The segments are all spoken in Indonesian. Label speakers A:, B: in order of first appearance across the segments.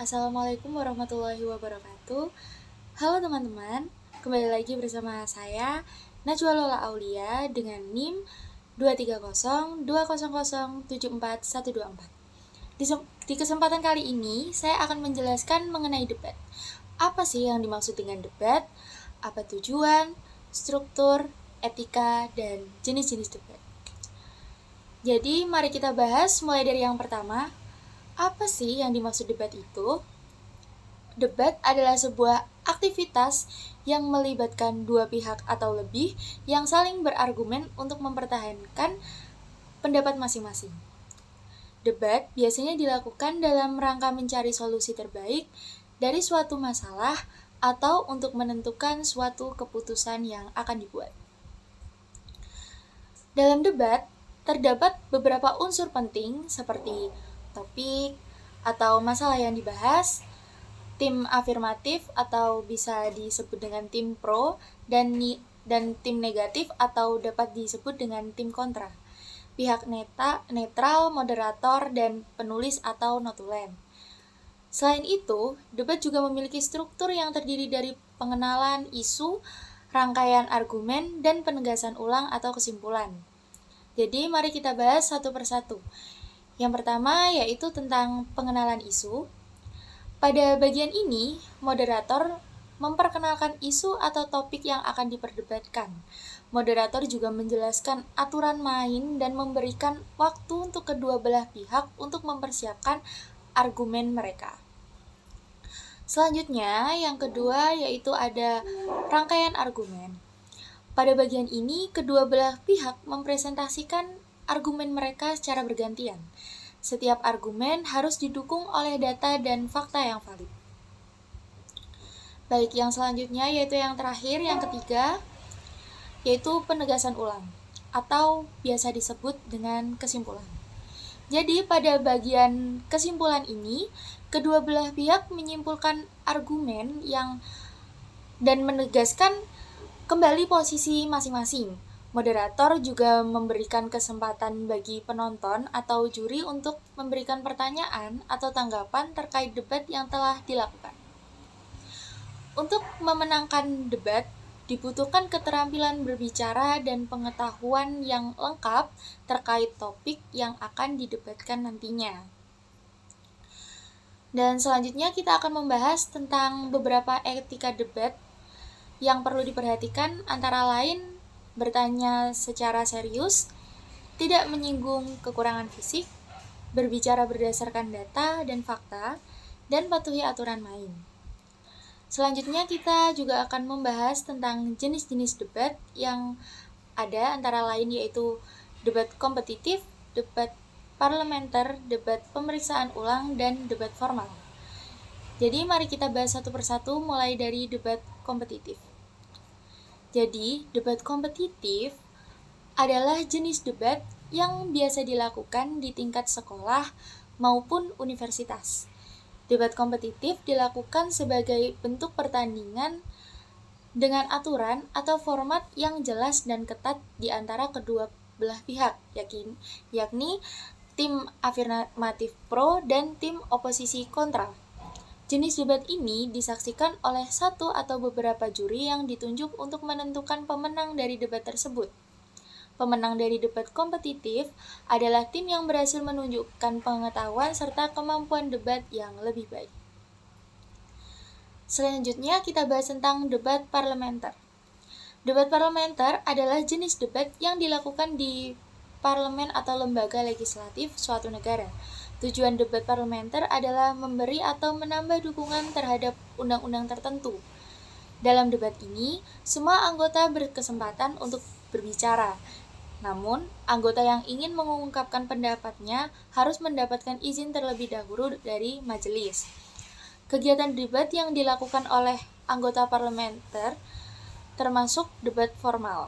A: Assalamualaikum warahmatullahi wabarakatuh. Halo teman-teman, kembali lagi bersama saya Najwa Lola Aulia dengan NIM 23020074124. Di kesempatan kali ini, saya akan menjelaskan mengenai debat. Apa sih yang dimaksud dengan debat? Apa tujuan, struktur, etika, dan jenis-jenis debat? Jadi, mari kita bahas mulai dari yang pertama. Apa sih yang dimaksud debat itu? Debat adalah sebuah aktivitas yang melibatkan dua pihak atau lebih yang saling berargumen untuk mempertahankan pendapat masing-masing. Debat biasanya dilakukan dalam rangka mencari solusi terbaik dari suatu masalah atau untuk menentukan suatu keputusan yang akan dibuat. Dalam debat, terdapat beberapa unsur penting seperti topik atau masalah yang dibahas, tim afirmatif atau bisa disebut dengan tim pro, dan tim negatif atau dapat disebut dengan tim kontra, pihak netral, moderator, dan penulis atau notulen. Selain itu, debat juga memiliki struktur yang terdiri dari pengenalan isu, rangkaian argumen, dan penegasan ulang atau kesimpulan. Jadi, mari kita bahas satu persatu. Yang pertama yaitu tentang pengenalan isu. Pada bagian ini, moderator memperkenalkan isu atau topik yang akan diperdebatkan. Moderator juga menjelaskan aturan main dan memberikan waktu untuk kedua belah pihak untuk mempersiapkan argumen mereka. Selanjutnya, yang kedua yaitu ada rangkaian argumen. Pada bagian ini, kedua belah pihak mempresentasikan argumen mereka secara bergantian. Setiap argumen harus didukung oleh data dan fakta yang valid. Baik, yang selanjutnya yaitu yang terakhir, yang ketiga, yaitu penegasan ulang atau biasa disebut dengan kesimpulan. Jadi, pada bagian kesimpulan ini, kedua belah pihak menyimpulkan argumen dan menegaskan kembali posisi masing-masing. Moderator juga memberikan kesempatan bagi penonton atau juri untuk memberikan pertanyaan atau tanggapan terkait debat yang telah dilakukan. Untuk memenangkan debat, dibutuhkan keterampilan berbicara dan pengetahuan yang lengkap terkait topik yang akan didebatkan nantinya. Dan selanjutnya kita akan membahas tentang beberapa etika debat yang perlu diperhatikan, antara lain bertanya secara serius, tidak menyinggung kekurangan fisik, berbicara berdasarkan data dan fakta, dan patuhi aturan main. Selanjutnya kita juga akan membahas tentang jenis-jenis debat yang ada, antara lain yaitu debat kompetitif, debat parlementer, debat pemeriksaan ulang, dan debat formal. Jadi mari kita bahas satu persatu mulai dari debat kompetitif. Jadi, debat kompetitif adalah jenis debat yang biasa dilakukan di tingkat sekolah maupun universitas. Debat kompetitif dilakukan sebagai bentuk pertandingan dengan aturan atau format yang jelas dan ketat di antara kedua belah pihak, yakni tim afirmatif pro dan tim oposisi kontra. Jenis debat ini disaksikan oleh satu atau beberapa juri yang ditunjuk untuk menentukan pemenang dari debat tersebut. Pemenang dari debat kompetitif adalah tim yang berhasil menunjukkan pengetahuan serta kemampuan debat yang lebih baik. Selanjutnya kita bahas tentang debat parlementer. Debat parlementer adalah jenis debat yang dilakukan di parlemen atau lembaga legislatif suatu negara. Tujuan debat parlementer adalah memberi atau menambah dukungan terhadap undang-undang tertentu. Dalam debat ini, semua anggota berkesempatan untuk berbicara. Namun, anggota yang ingin mengungkapkan pendapatnya harus mendapatkan izin terlebih dahulu dari majelis. Kegiatan debat yang dilakukan oleh anggota parlementer termasuk debat formal.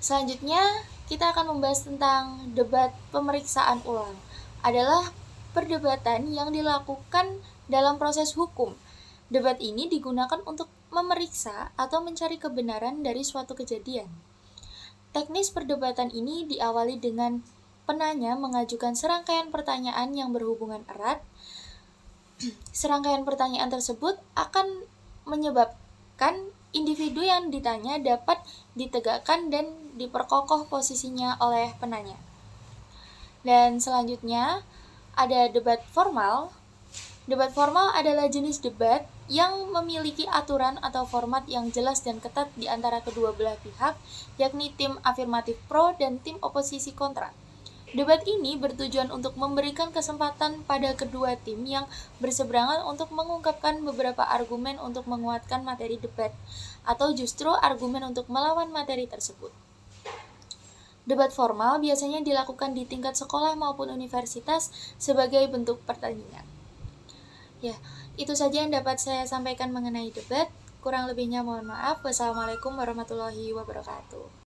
A: Selanjutnya, kita akan membahas tentang debat pemeriksaan ulang. Adalah perdebatan yang dilakukan dalam proses hukum. Debat ini digunakan untuk memeriksa atau mencari kebenaran dari suatu kejadian. Teknis perdebatan ini diawali dengan penanya mengajukan serangkaian pertanyaan yang berhubungan erat Serangkaian pertanyaan tersebut akan menyebabkan individu yang ditanya dapat ditegakkan dan diperkokoh posisinya oleh penanya. Dan selanjutnya ada debat formal. Debat formal adalah jenis debat yang memiliki aturan atau format yang jelas dan ketat di antara kedua belah pihak, yakni tim afirmatif pro dan tim oposisi kontra. Debat ini bertujuan untuk memberikan kesempatan pada kedua tim yang berseberangan untuk mengungkapkan beberapa argumen untuk menguatkan materi debat, atau justru argumen untuk melawan materi tersebut. Debat formal biasanya dilakukan di tingkat sekolah maupun universitas sebagai bentuk pertandingan. Ya, itu saja yang dapat saya sampaikan mengenai debat. Kurang lebihnya mohon maaf. Wassalamualaikum warahmatullahi wabarakatuh.